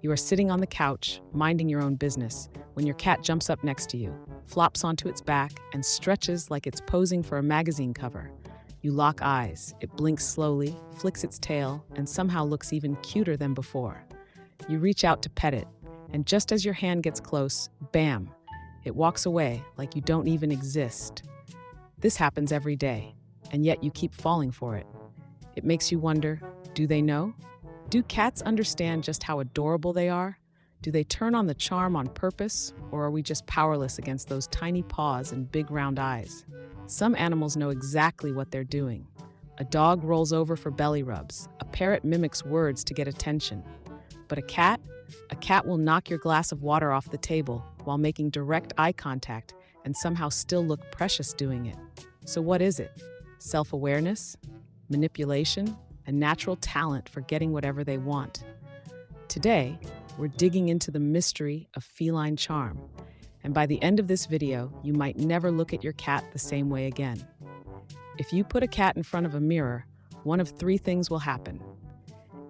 You are sitting on the couch, minding your own business, when your cat jumps up next to you, flops onto its back, and stretches like it's posing for a magazine cover. You lock eyes. It blinks slowly, flicks its tail, and somehow looks even cuter than before. You reach out to pet it, and just as your hand gets close, bam, it walks away like you don't even exist. This happens every day, and yet you keep falling for it. It makes you wonder, do they know? Do cats understand just how adorable they are? Do they turn on the charm on purpose, or are we just powerless against those tiny paws and big round eyes? Some animals know exactly what they're doing. A dog rolls over for belly rubs. A parrot mimics words to get attention. But a cat will knock your glass of water off the table while making direct eye contact and somehow still look precious doing it. So what is it? Self-awareness? Manipulation? A natural talent for getting whatever they want? Today, we're digging into the mystery of feline charm. And by the end of this video, you might never look at your cat the same way again. If you put a cat in front of a mirror, one of three things will happen.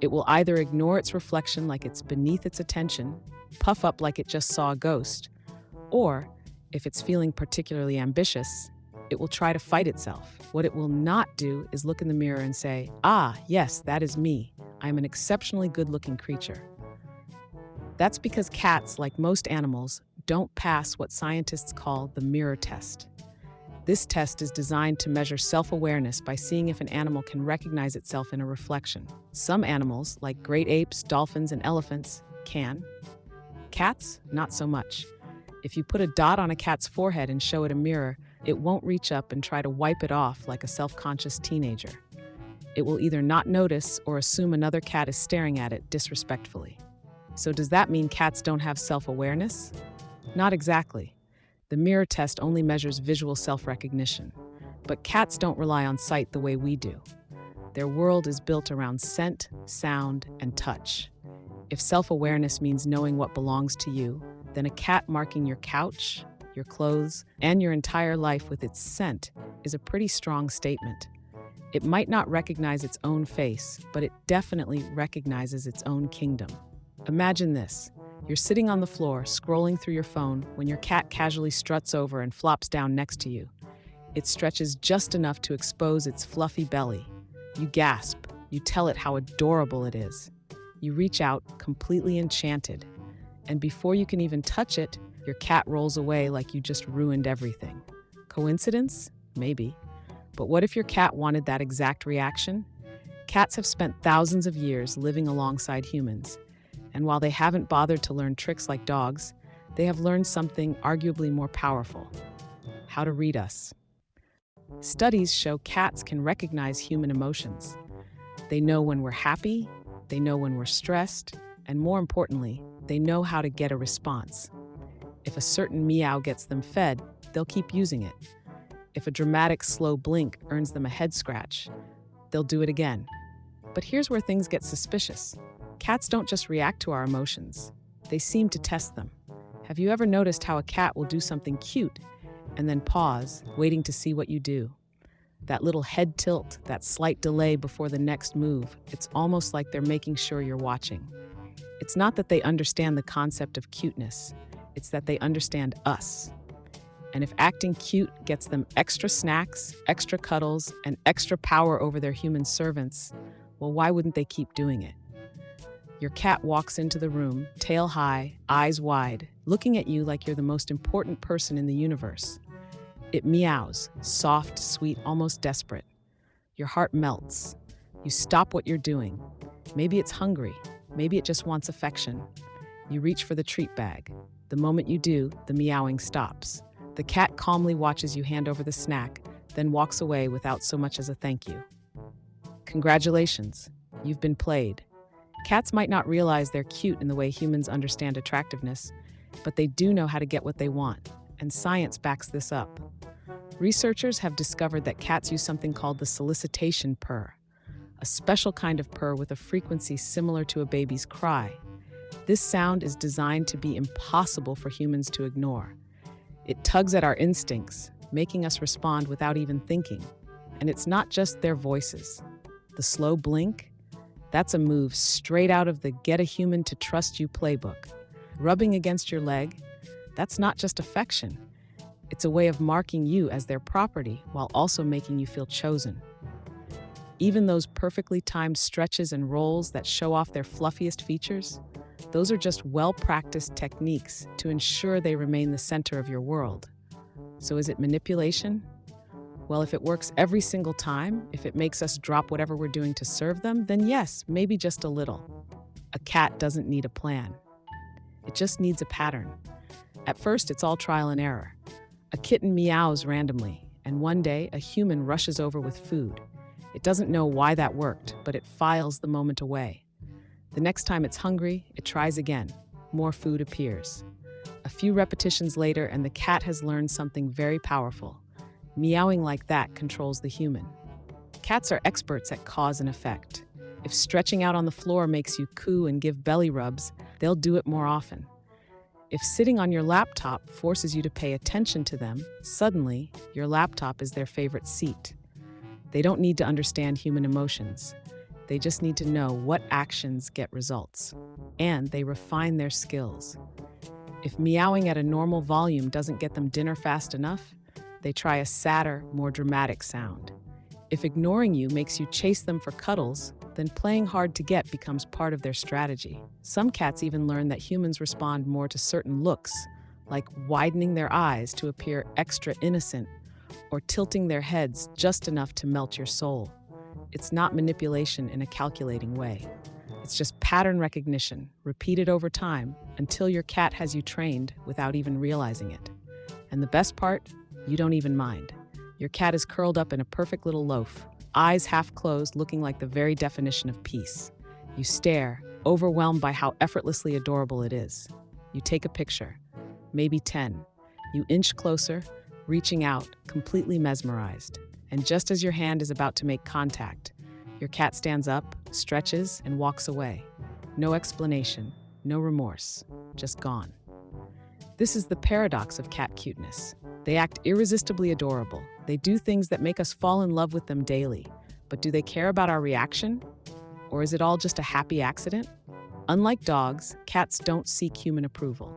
It will either ignore its reflection like it's beneath its attention, puff up like it just saw a ghost, or, if it's feeling particularly ambitious, it will try to fight itself. What it will not do is look in the mirror and say, "Ah, yes, that is me. I am an exceptionally good-looking creature." That's because cats, like most animals, don't pass what scientists call the mirror test. This test is designed to measure self-awareness by seeing if an animal can recognize itself in a reflection. Some animals, like great apes, dolphins, and elephants, can. Cats, not so much. If you put a dot on a cat's forehead and show it a mirror, it won't reach up and try to wipe it off like a self-conscious teenager. It will either not notice or assume another cat is staring at it disrespectfully. So does that mean cats don't have self-awareness? Not exactly. The mirror test only measures visual self-recognition, but cats don't rely on sight the way we do. Their world is built around scent, sound, and touch. If self-awareness means knowing what belongs to you, then a cat marking your couch, your clothes, and your entire life with its scent is a pretty strong statement. It might not recognize its own face, but it definitely recognizes its own kingdom. Imagine this. You're sitting on the floor, scrolling through your phone, when your cat casually struts over and flops down next to you. It stretches just enough to expose its fluffy belly. You gasp. You tell it how adorable it is. You reach out, completely enchanted. And before you can even touch it, your cat rolls away like you just ruined everything. Coincidence? Maybe. But what if your cat wanted that exact reaction? Cats have spent thousands of years living alongside humans. And while they haven't bothered to learn tricks like dogs, they have learned something arguably more powerful: how to read us. Studies show cats can recognize human emotions. They know when we're happy, they know when we're stressed, and more importantly, they know how to get a response. If a certain meow gets them fed, they'll keep using it. If a dramatic slow blink earns them a head scratch, they'll do it again. But here's where things get suspicious. Cats don't just react to our emotions. They seem to test them. Have you ever noticed how a cat will do something cute and then pause, waiting to see what you do? That little head tilt, that slight delay before the next move, it's almost like they're making sure you're watching. It's not that they understand the concept of cuteness. It's that they understand us. And if acting cute gets them extra snacks, extra cuddles, and extra power over their human servants, well, why wouldn't they keep doing it? Your cat walks into the room, tail high, eyes wide, looking at you like you're the most important person in the universe. It meows, soft, sweet, almost desperate. Your heart melts. You stop what you're doing. Maybe it's hungry. Maybe it just wants affection. You reach for the treat bag. The moment you do, the meowing stops. The cat calmly watches you hand over the snack, then walks away without so much as a thank you. Congratulations, you've been played. Cats might not realize they're cute in the way humans understand attractiveness, but they do know how to get what they want, and science backs this up. Researchers have discovered that cats use something called the solicitation purr, a special kind of purr with a frequency similar to a baby's cry. This sound is designed to be impossible for humans to ignore. It tugs at our instincts, making us respond without even thinking. And it's not just their voices. The slow blink, That's a move straight out of the Get a Human to Trust You playbook. Rubbing against your leg, that's not just affection. It's a way of marking you as their property while also making you feel chosen. Even those perfectly timed stretches and rolls that show off their fluffiest features, those are just well-practiced techniques to ensure they remain the center of your world. So is it manipulation? Well, if it works every single time, if it makes us drop whatever we're doing to serve them, then yes, maybe just a little. A cat doesn't need a plan. It just needs a pattern. At first, it's all trial and error. A kitten meows randomly, and one day, a human rushes over with food. It doesn't know why that worked, but it files the moment away. The next time it's hungry, it tries again. More food appears. A few repetitions later, and the cat has learned something very powerful. Meowing like that controls the human. Cats are experts at cause and effect. If stretching out on the floor makes you coo and give belly rubs, they'll do it more often. If sitting on your laptop forces you to pay attention to them, suddenly your laptop is their favorite seat. They don't need to understand human emotions. They just need to know what actions get results. And they refine their skills. If meowing at a normal volume doesn't get them dinner fast enough, they try a sadder, more dramatic sound. If ignoring you makes you chase them for cuddles, then playing hard to get becomes part of their strategy. Some cats even learn that humans respond more to certain looks, like widening their eyes to appear extra innocent or tilting their heads just enough to melt your soul. It's not manipulation in a calculating way. It's just pattern recognition, repeated over time until your cat has you trained without even realizing it. And the best part? You don't even mind. Your cat is curled up in a perfect little loaf, eyes half closed, looking like the very definition of peace. You stare, overwhelmed by how effortlessly adorable it is. You take a picture, maybe 10. You inch closer, reaching out, completely mesmerized. And just as your hand is about to make contact, your cat stands up, stretches, and walks away. No explanation, no remorse, just gone. This is the paradox of cat cuteness. They act irresistibly adorable. They do things that make us fall in love with them daily. But do they care about our reaction? Or is it all just a happy accident? Unlike dogs, cats don't seek human approval.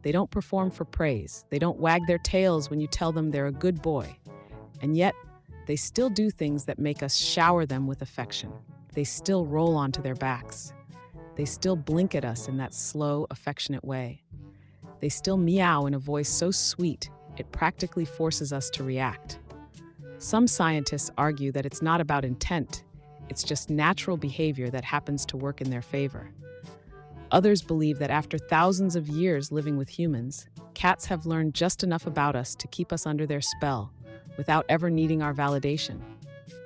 They don't perform for praise. They don't wag their tails when you tell them they're a good boy. And yet, they still do things that make us shower them with affection. They still roll onto their backs. They still blink at us in that slow, affectionate way. They still meow in a voice so sweet, it practically forces us to react. Some scientists argue that it's not about intent, it's just natural behavior that happens to work in their favor. Others believe that after thousands of years living with humans, cats have learned just enough about us to keep us under their spell, without ever needing our validation.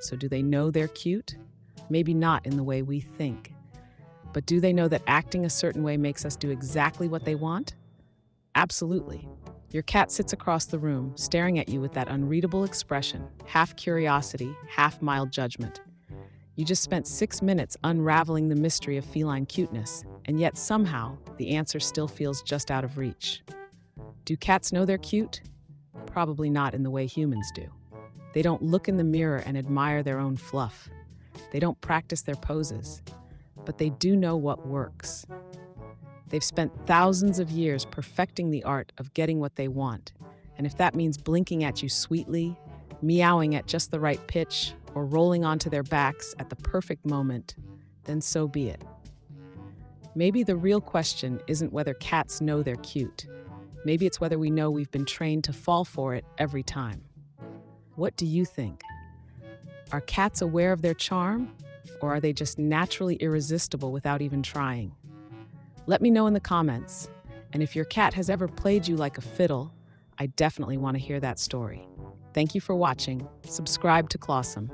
So do they know they're cute? Maybe not in the way we think. But do they know that acting a certain way makes us do exactly what they want? Absolutely. Your cat sits across the room, staring at you with that unreadable expression, half curiosity, half mild judgment. You just spent 6 minutes unraveling the mystery of feline cuteness, and yet somehow the answer still feels just out of reach. Do cats know they're cute? Probably not in the way humans do. They don't look in the mirror and admire their own fluff. They don't practice their poses, but they do know what works. They've spent thousands of years perfecting the art of getting what they want, and if that means blinking at you sweetly, meowing at just the right pitch, or rolling onto their backs at the perfect moment, then so be it. Maybe the real question isn't whether cats know they're cute. Maybe it's whether we know we've been trained to fall for it every time. What do you think? Are cats aware of their charm, or are they just naturally irresistible without even trying? Let me know in the comments, and if your cat has ever played you like a fiddle, I definitely want to hear that story. Thank you for watching. Subscribe to Klawsome.